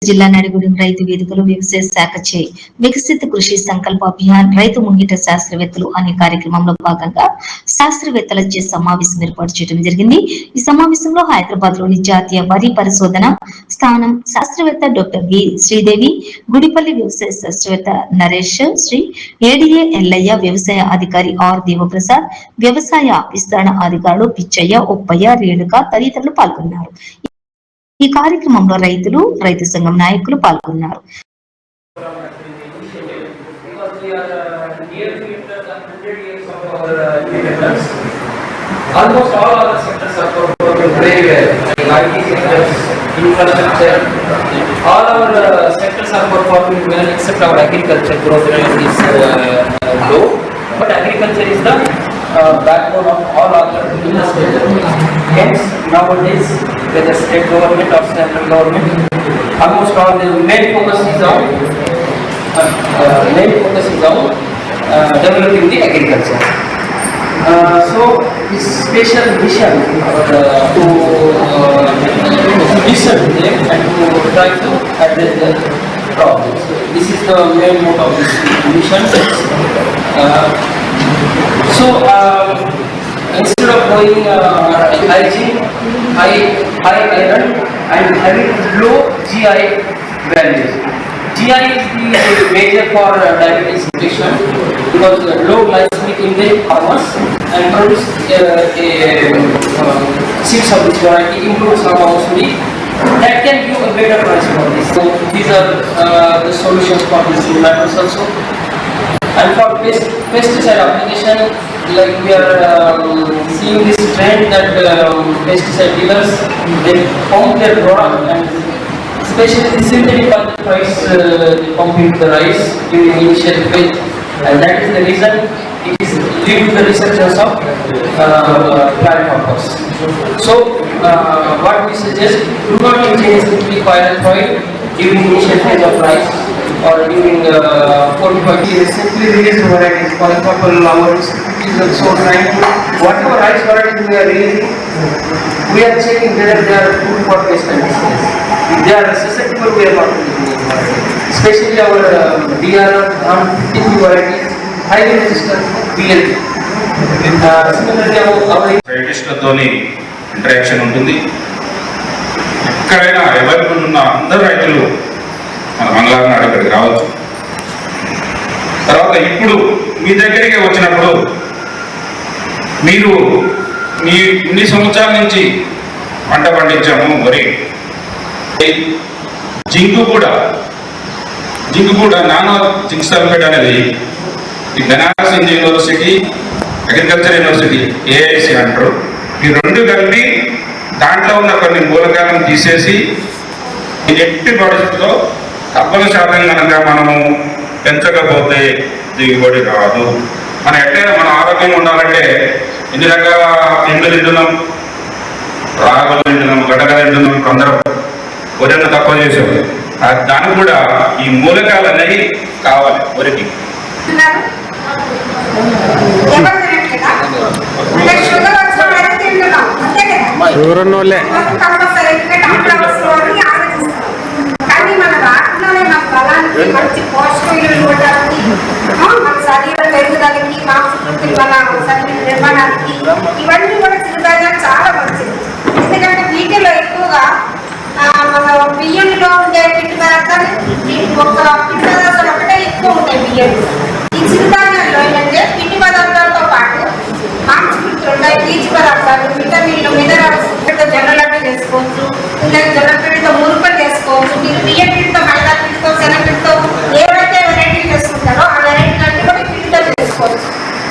జిల్లా నడిగూడెం రైతు వేదికలో వ్యవసాయ శాఖ చే వికసిత కృషి సంకల్ప అభియాన్ రైతు ముంగిట శాస్త్రవేత్తలు అనే కార్యక్రమంలో భాగంగా శాస్త్రవేత్తలచే సమావేశం ఏర్పాటు చేయడం జరిగింది. ఈ సమావేశంలో హైదరాబాద్ లోని జాతీయ వరి పరిశోధన స్థానం శాస్త్రవేత్త డాక్టర్ బి శ్రీదేవి, గుడిపల్లి వ్యవసాయ శాస్త్రవేత్త నరేష్, శ్రీ ఏడిఏ ఎల్లయ్య, వ్యవసాయ అధికారి ఆర్ దేవప్రసాద్, వ్యవసాయ విస్తరణ అధికారులు పిచ్చయ్య, ఉప్పయ్య, రేణుక తదితరులు పాల్గొన్నారు. ఈ కార్యక్రమంలో రైతులు, రైతు సంఘం నాయకులు పాల్గొన్నారు. Almost all other sectors are performing very well. IT sectors, infrastructure, all our sectors are performing well except our agriculture growth rate is low. But agriculture is the backbone of all other industries. Hence, nowadays, whether state government or central government, almost all the main focus is on developing the agriculture. So this special mission to listen to them and to try to address their problems. This is the main motto of this mission. Instead of going hygiene, high iron and having low GI values. GI is the major for diabetes patient because low glycemic index farmers and produce seeds of this variety improves harmoniously. That can give a better price for this. So these are the solutions for these matters also. And for pesticide application, like we are seeing this trend that pesticide dealers they pump their product and especially the synthetic pesticides they pump into the rice during initial phase, and that is the reason it is due to the researchers of plant hoppers. So what we suggest, do not introduce pyrethroid during initial phase of rice or during 45 years. Simply release varieties, for example, our is also trying to whatever rice varieties we are releasing, we are checking whether they are good for pest and disease. If they are susceptible, we are not releasing. Especially our DR and 50 varieties, highly resistant BLT. Similarly, our సైంటిస్టులతోని interaction ఉంటుంది. ఎక్కడైనా available ఉన్న అందరు రైతులు మన మంగళవారం నాడు ఇక్కడికి రావచ్చు. తర్వాత ఇప్పుడు మీ దగ్గరికి వచ్చినప్పుడు మీరు మీ ఇన్ని సంవత్సరాల నుంచి పంట పండించాము వరి, జింకు కూడా నానో జింక్ సల్ఫేట్ అనేది ఈ Banaras university, agriculture university AIC అంటారు. ఈ రెండు కలిపి దాంట్లో ఉన్న కొన్ని మూలకాలను తీసేసి ఎట్టి పరిస్థితుల్లో తప్పని శాతం కనుక మనము పెంచకపోతే దిగుబడి రాదు. మనం ఎట్లయినా మన ఆరోగ్యంగా ఉండాలంటే ఎన్ని రకాల తిండులు తింటున్నాం, రాగులు తింటున్నాం, గడ్డగా తింటున్నాం. ఇప్పుడు అందరం వరిని తక్కువ చేసాం. దానికి కూడా ఈ మూలకాలు అనేవి కావాలి వరికి. మంచి పోషక విలువలు మన శరీర పెరుగుదలకి, మాంసకృతులు మన శరీర నిర్మాణానికి ఇవన్నీ కూడా చిరుధాన్యాలు చాలా మంచిది. ఎందుకంటే వీటిలో ఎక్కువగా మన బియ్యంలో ఉండే పిండి పదార్థాలు ఒక పిండి పదార్థాలు ఒకటే ఎక్కువ ఉంటాయి బియ్యం.